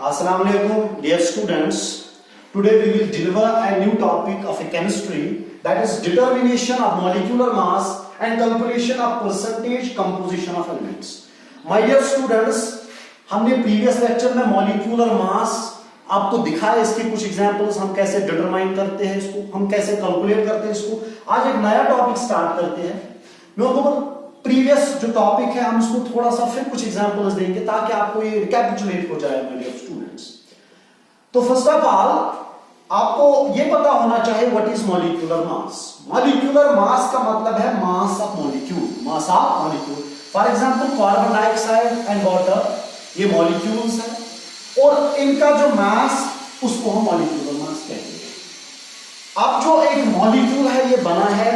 Assalamu alaikum, dear students. Today we will deliver a new topic of a chemistry, that is determination of molecular mass and calculation of percentage composition of elements. My dear students, हमने previous lecture में molecular mass आपको दिखाया, इसके कुछ examples, हम कैसे determine करते हैं इसको, हम कैसे कैलकुलेट करते हैं इसको. आज एक नया टॉपिक स्टार्ट करते हैं. मैं आपको प्रीवियस जो टॉपिक है हम इसको थोड़ा सा फिर कुछ एग्जांपल्स देंगे ताकि आपको ये रिकैपिचुलेट हो जाए माय डियर स्टूडेंट्स. तो फर्स्ट ऑफ ऑल आपको ये पता होना चाहिए what is molecular mass. Molecular mass का मतलब है mass of molecule, mass of molecule. For example carbon dioxide and water, ये मॉलिक्यूल्स हैं और इनका जो मास उसको हम मॉलिक्यूलर मास कहते हैं. अब जो एक मॉलिक्यूल है ये बना है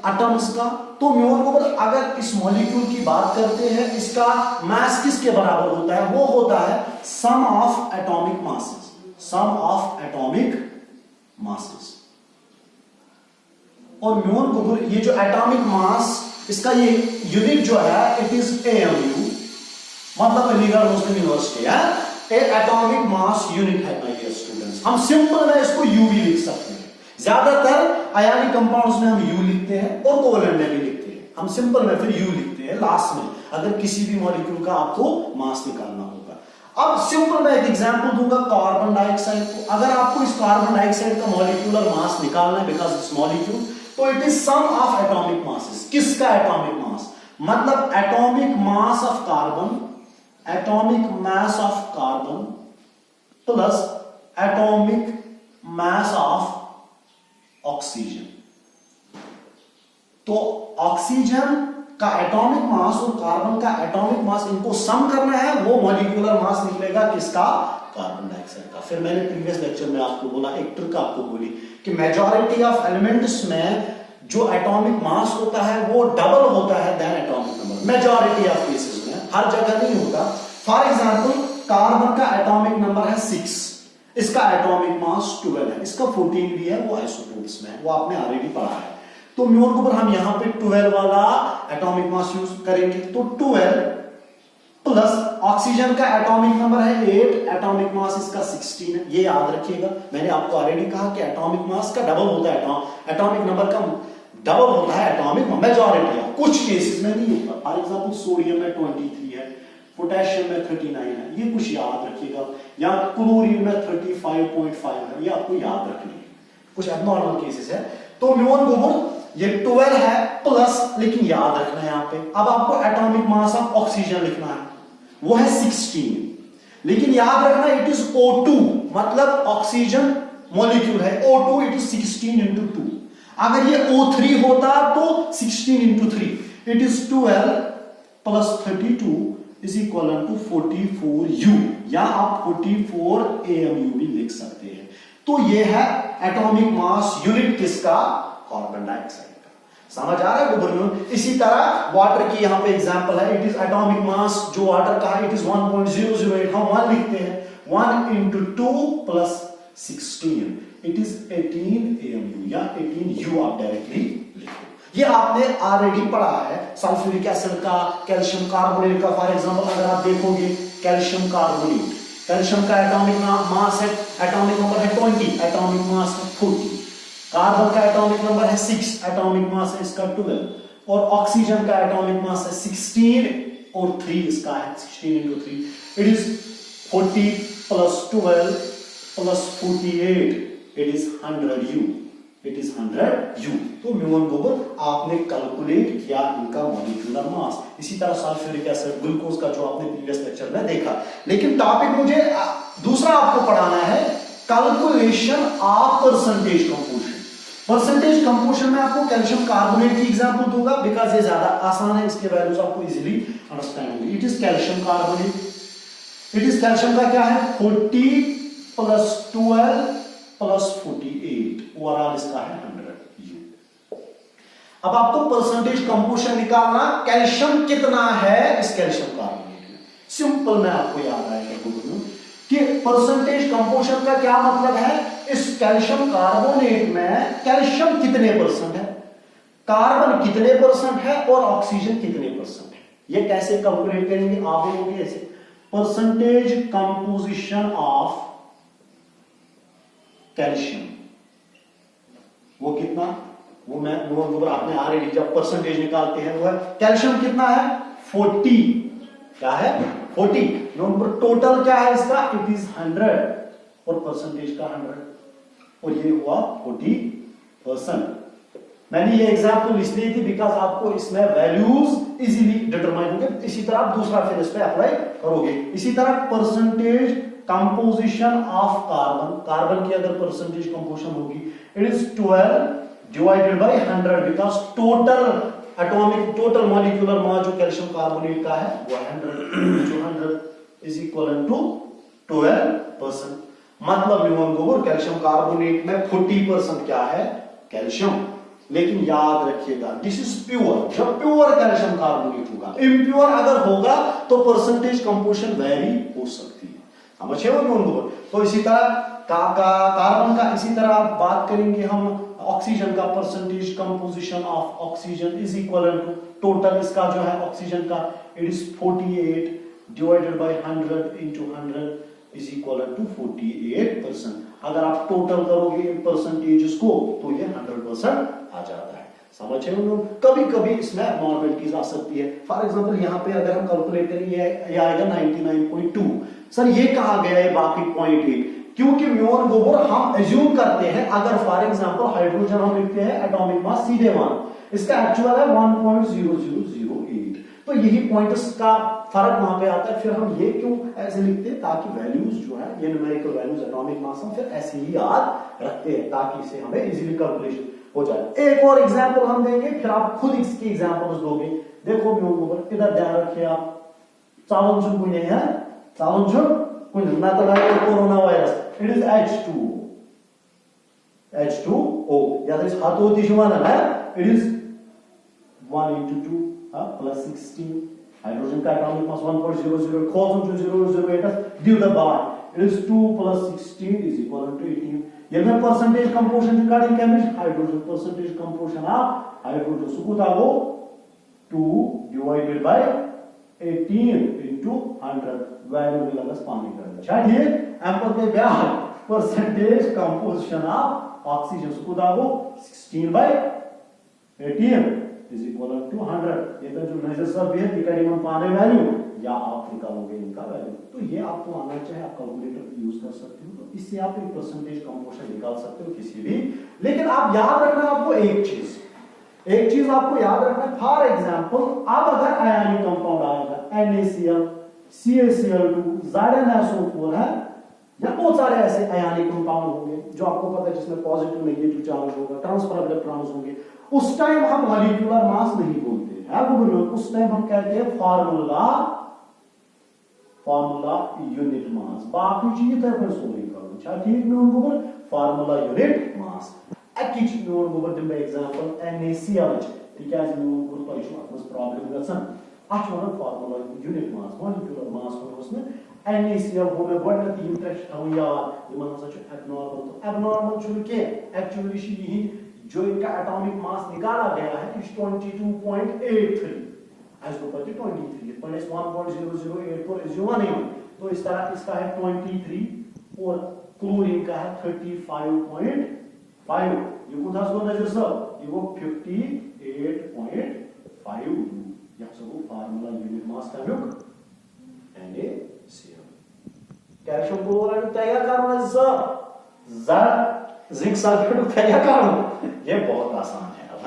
एटम्स का, तो म्योर अगर इस मॉलिक्यूल की बात करते हैं इसका मास किसके बराबर होता है, वो होता है sum of atomic masses. Sum of atomic masses. और म्योर ये जो एटॉमिक मास इसका ये यूनिट जो है इट इज AMU, मतलब अलीगढ़ मुस्लिम यूनिवर्सिटी है. एटॉमिक मास यूनिट है माय डियर स्टूडेंट्स. हम सिंपल में इसको U भी लिख सकते हैं. ज्यादातर आयनिक कंपाउंड्स में हम U लिखते हैं और कोवलेंट में भी लिखते हैं. हम सिंपल में फिर U लिखते हैं लास्ट में अगर किसी भी मॉलिक्यूल का आपको मास निकालना होगा. अब सिंपल मैं एक एग्जांपल दूंगा कार्बन डाइऑक्साइड को. अगर आपको इस कार्बन डाइऑक्साइड का मॉलिक्यूलर मास निकालना है बिकॉज इट्स मॉलिक्यूल, तो it is sum of atomic masses. किसका एटॉमिक मास, मतलब atomic mass of carbon, atomic mass of carbon plus atomic mass of oxygen. तो ऑक्सीजन का एटॉमिक मास और carbon का एटॉमिक मास इनको सम करना है, वो मॉलिक्यूलर मास निकलेगा किसका, कार्बन डाइऑक्साइड का. फिर मैंने प्रीवियस लेक्चर में आपको बोला, एक ट्रिक आपको बोली कि मेजॉरिटी ऑफ एलिमेंट्स में जो एटॉमिक मास होता है वो डबल होता है then atomic number. Majority of cases में, हर जगह नहीं होता. फॉर एग्जांपल कार्बन का एटॉमिक नंबर है 6, इसका एटॉमिक मास 12 है, इसका 14 भी है, वो आइसोटोप्स में है, वो आपने ऑलरेडी पढ़ा है. तो म्योर के ऊपर हम यहां पे 12 वाला एटॉमिक मास यूज करेंगे. तो 12 प्लस ऑक्सीजन का एटॉमिक नंबर है 8, एटॉमिक मास इसका 16 है. ये याद रखिएगा, मैंने आपको ऑलरेडी कहा कि एटॉमिक मास का डबल होता है, एटॉमिक नंबर का डबल होता है एटॉमिक. मेजॉरिटी कुछ केसेस में नहीं होता. फॉर एग्जांपल सोडियम में 23 है, पोटेशियम में 39 है, ये कुछ याद रखिएगा. या क्लोरीन में 35.5 है, ये आपको याद रखनी है. कुछ एबनॉर्मल केसेस है. तो म्योन गोबर ये 12 है प्लस, लेकिन याद रखना है यहां पे. अब आपको एटॉमिक मास ऑफ ऑक्सीजन लिखना है, वो है 16, लेकिन याद रखना इट इज O2, मतलब ऑक्सीजन मॉलिक्यूल है. O2 it is 16 into 2. अगर ये O3 होता तो 16 into 3, it is 12 plus 32 is equal to 44U, या आप 44 AMU भी लिख सकते हैं. तो ये है एटॉमिक मास यूनिट किसका, कार्बन डाइऑक्साइड का. समझ आ रहा है गुरुजन. इसी तरह वाटर की यहां पे एग्जांपल है. इट इज एटॉमिक मास जो वाटर का है इट इज 1.008, हम 1 लिखते हैं. 1 into 2 plus 16 it is 18 AMU, या 18U आप डायरेक्टली लिखो. ये आपने ऑलरेडी पढ़ा है. सल्फ्यूरिक एसिड का, कैल्शियम कार्बोनेट का. फॉर एग्जांपल अगर आप देखोगे कैल्शियम कार्बोनेट, कैल्शियम का एटॉमिक मास है, एटॉमिक नंबर है 20, एटॉमिक मास है 40. कार्बन का एटॉमिक नंबर है 6, एटॉमिक मास है इसका 12. और ऑक्सीजन का एटॉमिक मास है 16 और 3 इसका है 16 into 3, it is 40 plus 12 plus 48, it is 100U, it is 100U. तो म्योन गोबर आपने कैलकुलेट किया इनका मॉलिक्यूलर मास. इसी तरह सल्फ्यूरिक एसिड, ग्लूकोज का जो आपने प्रीवियस लेक्चर में देखा. लेकिन टॉपिक मुझे दूसरा आपको पढ़ाना है, calculation of percentage composition. Percentage composition में आपको कैल्शियम कार्बोनेट की एग्जांपल दूंगा बिकॉज़ ये ज्यादा आसान है, इसके वैल्यूज आपको इजीली अंडरस्टैंड होंगी. It is calcium carbonate, it is calcium का क्या है 40 प्लस 12 प्लस 48, ओवरऑल इसका है 100U. अब आपको परसेंटेज कंपोजिशन निकालना, कैल्शियम कितना है इस कैल्शियम कार्बोनेट में. सिंपल में आपको याद आएगा कि परसेंटेज कंपोजिशन का क्या मतलब है. इस कैल्शियम कार्बोनेट में कैल्शियम कितने परसेंट है, कार्बन कितने परसेंट है और ऑक्सीजन कितने परसेंट है. ये कैसे कैलकुलेट करेंगे आप देखोगे. ऐसे परसेंटेज कंपोजिशन ऑफ कैल्शियम, वो कितना, वो मैं आपने ऑलरेडी जब परसेंटेज निकालते हैं वो है कैल्शियम कितना है 40, क्या है 40, नंबर टोटल क्या है इसका, इट इज 100 और परसेंटेज का 100 और ये हुआ 40%। मैंने ये एग्जांपल इसलिए दी बिकॉज आपको इसमें वैल्यूज इजीली डिटरमाइन होंगे, इसी तरह आप दूसरा फिर इस पे अप्लाई करोगे। इसी तरह percentage composition of carbon, carbon की अगर परसेंटेज कंपोजिशन होगी it is 12 divided by 100 because total atomic total molecular mass जो कैल्शियम कार्बोनेट का है वो 100 इज इक्वल टू 12%। मतलब ह्यूमन कैल्शियम कार्बोनेट में 40% क्या है कैल्शियम। लेकिन याद रखिएगा दिस इज प्योर, जब प्योर कैल्शियम कार्बोनेट होगा, इम्प्योर अगर होगा तो परसेंटेज कंपोजिशन वेरी हो सकती है, समझे हो। तो इसी तरह कार्बन का इसी तरह आप बात करेंगे हम ऑक्सीजन का, percentage composition of oxygen is equal to total इसका जो है ऑक्सीजन का it is 48 divided by 100 into 100 is equal to 48%। अगर आप टोटल करोगे इन परसेंटेजेस को तो ये 100% आ जाता है, समझे हो। कभी कभी इसमें नॉर्मलिटीज आ सकती है। फॉर एग्जांपल यहाँ पे अगर हम कैलकुलेट करें ये आएगा 99.2, सर ये कहा गया है बाकी 0.8 क्योंकि म्योर गोबर हम एज्यूम करते हैं, अगर फॉर एग्जांपल हाइड्रोजन हम लिखते हैं एटॉमिक मास सीधे 1, इसका एक्चुअल है 1.0008, तो यही पॉइंट्स का फर्क वहां पे आता है। फिर हम ये क्यों ऐसे लिखते हैं ताकि वैल्यूज जो है ये न्यूमेरिकल वैल्यूज एटॉमिक मास हम फिर ऐसे ही याद रखते हैं ताकि इसे हमें इजीली कैलकुलेशन हो जाए। एक और एग्जांपल हम देंगे फिर आप खुद इसकी एग्जांपल्स दोगे। देखो म्योर इधर ध्यान रखिए आप, चावल जो कोई नहीं है, चावल जो कोई ना तो corona virus it is H2O या तो इस हाथों दिशमान है it is 1 into 2 plus 16 hydrogen का एटॉमिक मास 1.00 cos 008 ड्यू द बार it is 2 plus 16 is equal to 18। ये में percentage composition regarding chemistry hydrogen percentage composition of hydrogen सुकुता वो 2 डिवाइडेड बाय 18 into 100 वैल्यू मिला पानी का चाहिए एम्पर के ब्याह परसेंटेज कंपोजिशन ऑफ ऑक्सीजन सुकुता वो 16 by 18 is equal to 100। ये तो जो मेजर सब है निकालिए पाने वैल्यू या आप निकालोगे इनका वैल्यू, तो ये आपको आना चाहिए, आप कैलकुलेटर यूज कर सकते हो, तो इससे आप एक परसेंटेज कंपोजिशन निकाल सकते हो किसी भी। लेकिन आप याद रखना आपको एक चीज आपको याद रखना, फॉर एग्जांपल अब अगर आयनिक कंपाउंड आएगा NaCl CaCl2 ZnSO4 है या बहुत सारे ऐसे आयनिक कंपाउंड होंगे जो आपको पता है जिसमें पॉजिटिव नेगेटिव चार्ज होगा, ट्रांसफर इलेक्ट्रॉन्स होंगे, उस टाइम हम मॉलिक्यूलर मास नहीं बोलते हैं, उस टाइम हम कहते हैं फार्मूला यूनिट मास। बाकी चीज तरफ सोरी करो अच्छा ठीक में उनको बोल फार्मूला यूनिट मास अकिच में उनको बोल दिम एग्जांपल NaCl ठीक है जो उनको तो इशू आपस प्रॉब्लम गसन अच्छा one formula unit mass molecular mass को उसमें NaCl हो में बड़ा तीन ट्रेश हम यार ये मतलब सच एब्नॉर्मल, तो एब्नॉर्मल चुन के एक्चुअली यही जो इनका एटॉमिक मास निकाला गया है इस 22.83 आज को पति 23 पर इस 1.008 पर इस जुआ नहीं, तो इस तरह इसका है 23 और क्लोरीन का है 35.5 ये को दास को नजर सब ये वो 58.5 या सब फार्मूला यूनिट मास का लोग NaCl कैल्शियम क्लोराइड तैयार करना सब जिंक सल्फेट तैयार करो, ये बहुत आसान है। अब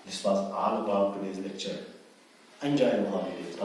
this was all about today's lecture, enjoy your holidays.